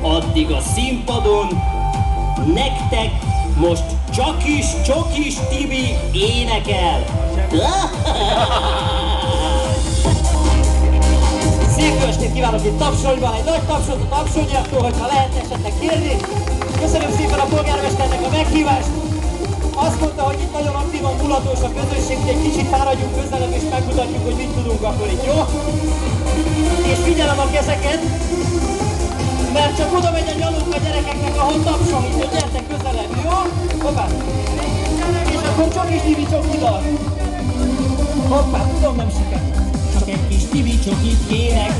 addig a színpadon nektek most Csakis Csokis Tibi énekel. Szép jó estét kívánok itt Tapsolnyban, egy nagy tapsot a Tapsonyiaktól, hogyha lehet esetleg kérni. Köszönöm szépen a polgármesternek a meghívást. Azt mondta, hogy itt nagyon aktívan mulatós a közösség, hogy egy kicsit fáradjunk közelebb és megmutatjuk, hogy mit tudunk akkor itt, jó? És figyelem a kezeket, mert csak oda megy a nyalunk a gyerekeknek, ahol tapsol, így hogy gyertek közelebb, jó? Hoppá! És akkor Csokis Tibi Csokidal. Hoppá, tudom, nem sikerül. Csak egy kis Tibi Csokit kérek,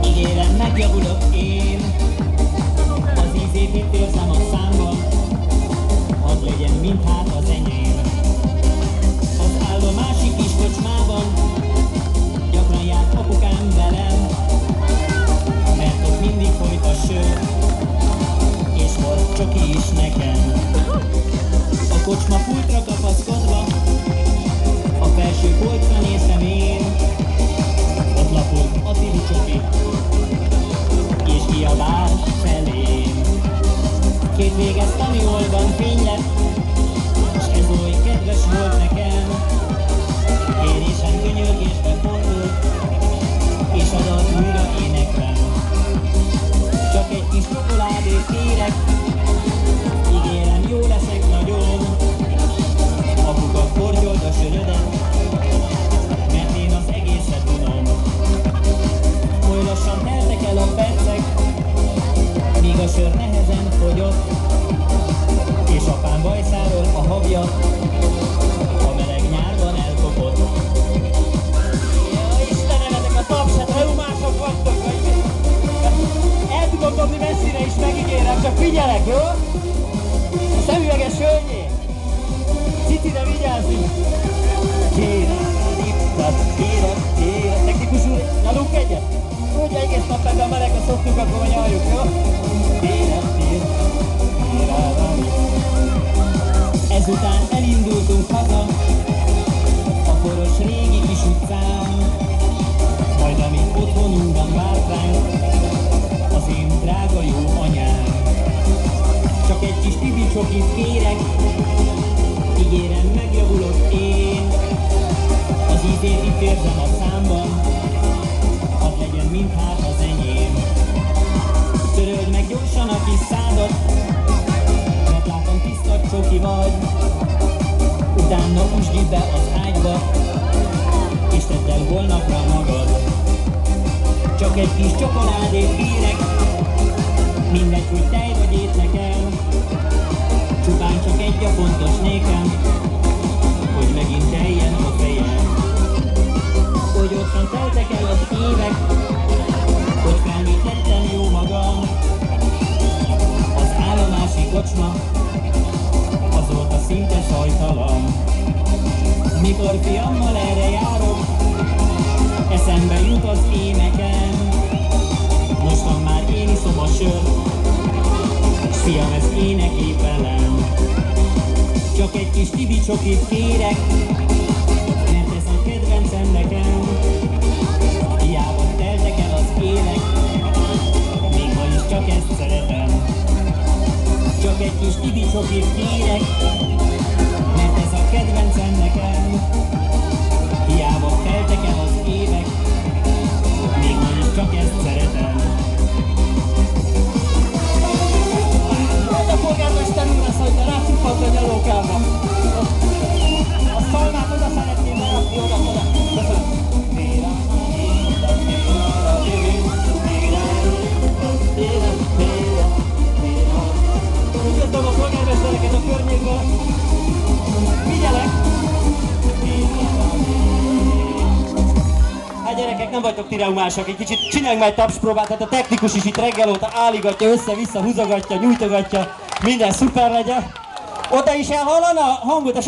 ígérem, megjavulok én. Az ízét itt érzem a számban, hadd legyen mindhát az enyém. Az állomási kis kocsmában gyakran járt apukám velem, mert ott mindig folyt a sör, és volt csoki is nekem. A kocsma pultra kapaszkodva, a felső polcra néztem én, ott lapult a Tibi Csoki, és kiabál felém. Két véges taniolban fény lett, s ez oly kedves volt nekem. Kérésen könyörgésbe fordult, és adott újra éneklem. Csak egy kis csokoládét kérek, ígérem, jó leszek nagyon. Apuka kortyold a sörödet, mert én az egészet tudom. Oly lassan teltek el a percek, míg a sör nehezen fogyott, és apám bajszáról a habja a meleg nyárban elkopott. Ja, Istenem, ezek a tapsát, helumások vagytok, vagy mi? El tudom dobni messzire is, megígérem, csak figyelek, jó? A szemüveges hölgyé! Cicire vigyázzunk! Kérem, technikus úr, nyalunk egyet? Úgy egész nap ebben a melegbe szoktunk, akkor nyaljuk, jó? Ezután elindultunk haza a poros régi kis utcán, majd amíg otthonunkban várt ránk az én drága jó anyám. Csak egy kis Tibi Csokit kérek, ígérem, megjavulok én. Az ízét itt érzem a számban, hadd legyen mindhát az enyém. Töröld meg gyorsan a kis szádat, mert látom tiszta csoki vagy. Utána usd be az ágyba, és tedd el holnapra magad. Csak egy kis csokoládét kérek, mindegy, hogy tej vagy ét nekem. Csupán csak egy a fontos nékem, hogy megint teljen a fejem. Hogy gyorsan teltek el az évek, hogy felmítettem jó magam. Az állomási kocsma azóta szinte zajtalan. Mikor fiammal erre járok, eszembe jut az énekem. Mostan már én iszom a sört, s fiam, ez énekli velem. Csak egy kis Tibi Csokit kérek, mert ez a kedvencem nekem. Hiába teltek el az évek, még ma is csak ezt szeretem. Csak egy kis Tibi Csokit kérek, mert ez a kedvencem nekem. Hiába teltek el az évek, még ma is csak ezt szeretem. Majd a polgármester úr lesz, hogy rácsukhat a nyalókába. A szalmát oda szeretném berakni, oda. Köszönöm. Üdvözlöm a polgármestereket a környékből. Figyelek! Hát gyerekek, nem vagytok ti reumások, egy kicsit csináljunk már egy tapspróbát, tehát a technikus is itt reggel óta áligatja, össze-vissza húzogatja, nyújtogatja, minden szuper legyen. Oda is elhallana a hangot, a